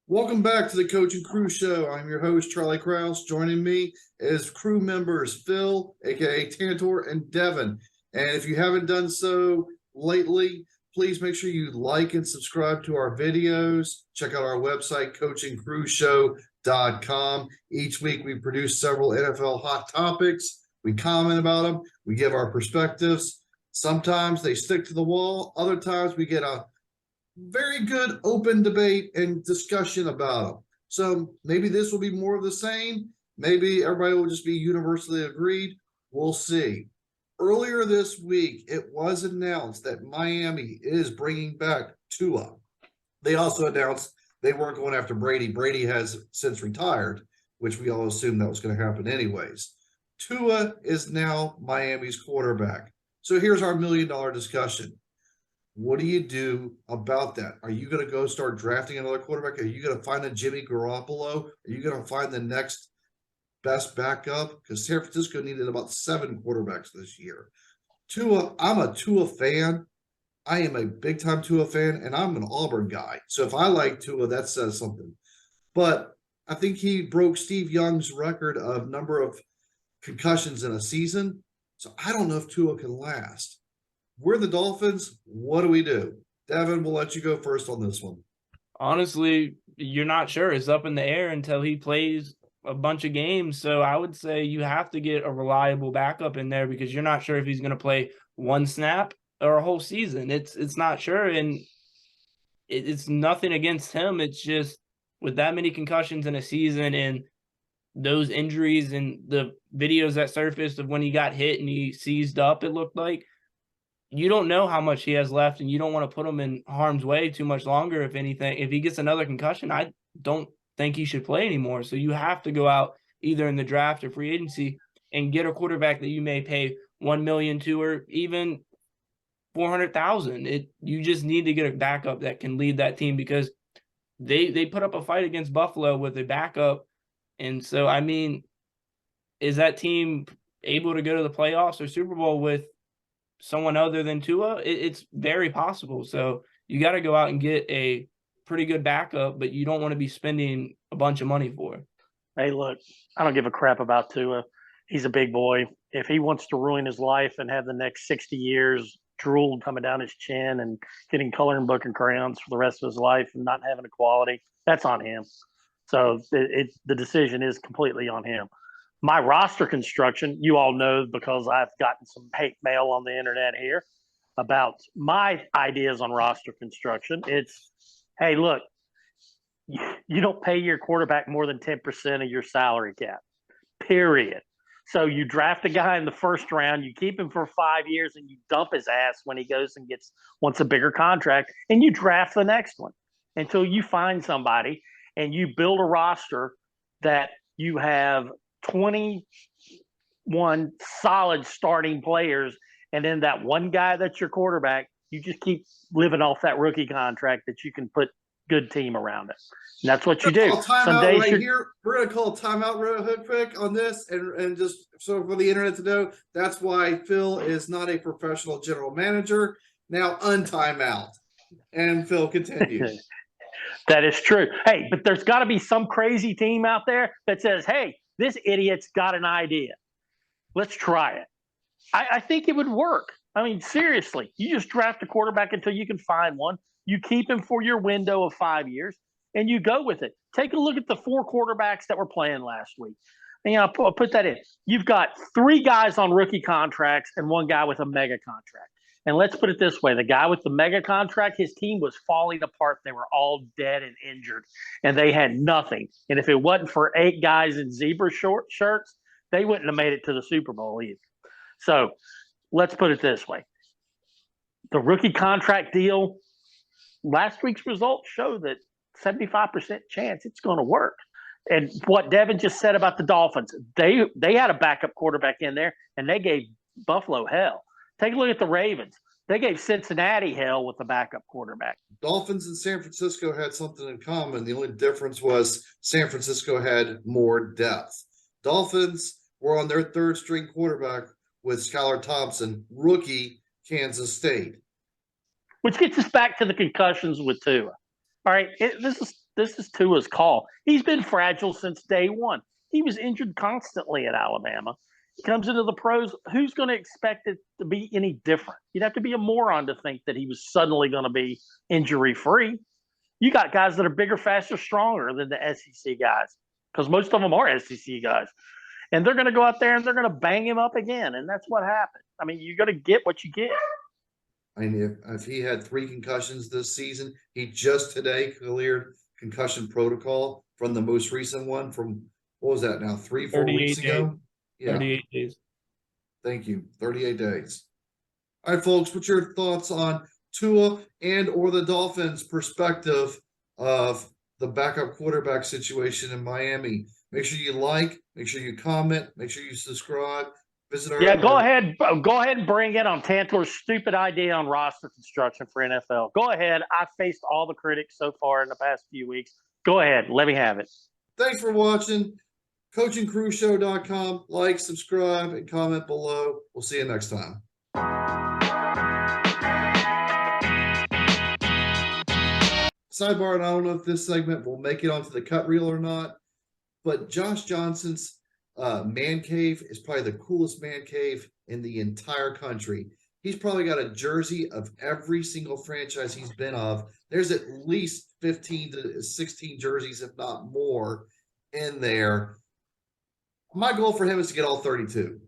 Welcome back to the Coach and Crew Show. I'm your host, Charlie Krause. Joining me is crew members Phil, aka Tantor, and Devin. And if you haven't done so lately, please make sure you like and subscribe to our videos. Check out our website, coachandcrewshow.com. Each week we produce several NFL hot topics. We comment about them. We give our perspectives. Sometimes they stick to the wall. Other times we get a very good open debate and discussion about them. So maybe this will be more of the same. Maybe everybody will just be universally agreed. We'll see. Earlier this week, it was announced that Miami is bringing back Tua. They also announced they weren't going after Brady. Brady has since retired, which we all assumed that was going to happen anyways. Tua is now Miami's quarterback. So here's our $1 million discussion. What do you do about that? Are you going to go start drafting another quarterback? Are you going to find a Jimmy Garoppolo? Are you going to find the next best backup? Because San Francisco needed about 7 quarterbacks this year. Tua, I'm a Tua fan. I am a big time Tua fan, and I'm an Auburn guy. So if I like Tua, that says something. But I think he broke Steve Young's record of number of concussions in a season. So I don't know if Tua can last. We're the Dolphins. What do we do? Devin, we'll let you go first on this one. Honestly, you're not sure. It's up in the air until he plays a bunch of games. So I would say you have to get a reliable backup in there because you're not sure if he's going to play one snap or a whole season. It's not sure, and it's nothing against him. It's just with that many concussions in a season and those injuries and the videos that surfaced of when he got hit and he seized up, it looked like you don't know how much he has left, and you don't want to put him in harm's way too much longer. If anything, if he gets another concussion, I don't think he should play anymore. So you have to go out either in the draft or free agency and get a quarterback that you may pay $1 million to, or even 400,000. You just need to get a backup that can lead that team because they put up a fight against Buffalo with a backup, and so I mean, is that team able to go to the playoffs or Super Bowl with someone other than Tua? It's very possible. So you got to go out and get a pretty good backup, but you don't want to be spending a bunch of money for it. Hey, look, I don't give a crap about Tua. He's a big boy. If he wants to ruin his life and have the next 60 years drool coming down his chin and getting coloring book and crayons for the rest of his life and not having equality, that's on him. So the decision is completely on him. My roster construction, you all know because I've gotten some hate mail on the internet here about my ideas on roster construction. It's, hey, look, you don't pay your quarterback more than 10% of your salary cap, period. So you draft a guy in the first round, you keep him for 5 years, and you dump his ass when he goes and wants a bigger contract, and you draft the next one until you find somebody and you build a roster that you have 21 solid starting players, and then that one guy that's your quarterback, you just keep living off that rookie contract that you can put good team around it. And that's what you do. Some days right here, we're going to call a timeout real quick on this, and just so for the internet to know, that's why Phil is not a professional general manager. Now untimeout. And Phil continues. That is true. Hey, but there's got to be some crazy team out there that says, hey, this idiot's got an idea. Let's try it. I think it would work. I mean, seriously, you just draft a quarterback until you can find one. You keep him for your window of 5 years, and you go with it. Take a look at the 4 quarterbacks that were playing last week. And, I'll put that in. You've got 3 guys on rookie contracts and 1 guy with a mega contract. And let's put it this way. The guy with the mega contract, his team was falling apart. They were all dead and injured, and they had nothing. And if it wasn't for 8 guys in zebra shirts, they wouldn't have made it to the Super Bowl either. So let's put it this way. The rookie contract deal, last week's results show that 75% chance it's going to work. And what Devin just said about the Dolphins, they had a backup quarterback in there, and they gave Buffalo hell. Take a look at the Ravens. They gave Cincinnati hell with the backup quarterback. Dolphins and San Francisco had something in common. The only difference was San Francisco had more depth. Dolphins were on their 3rd string quarterback with Skylar Thompson, rookie Kansas State. Which gets us back to the concussions with Tua. All right, this is Tua's call. He's been fragile since day one. He was injured constantly at Alabama. He comes into the pros. Who's going to expect it to be any different? You'd have to be a moron to think that he was suddenly going to be injury free. You got guys that are bigger, faster, stronger than the SEC guys, because most of them are SEC guys. And they're going to go out there and they're going to bang him up again. And that's what happened. I mean, you're going to get what you get. I mean, if he had 3 concussions this season, he just today cleared concussion protocol from the most recent one from, what was that now, 3-4 weeks 38 ago? Yeah, 38 days. thank you. 38 days. All right, folks, what's your thoughts on Tua and or the Dolphins' perspective of the backup quarterback situation in Miami? Make sure you like, make sure you comment, make sure you subscribe. Visit our Go ahead and bring it on Tantor's stupid idea on roster construction for NFL. Go ahead. I faced all the critics so far in the past few weeks. Go ahead. Let me have it. Thanks for watching. CoachingCrewShow.com. Like, subscribe, and comment below. We'll see you next time. Sidebar, and I don't know if this segment will make it onto the cut reel or not, but Josh Johnson's man cave is probably the coolest man cave in the entire country. He's probably got a jersey of every single franchise he's been of. There's at least 15 to 16 jerseys, if not more, in there. My goal for him is to get all 32.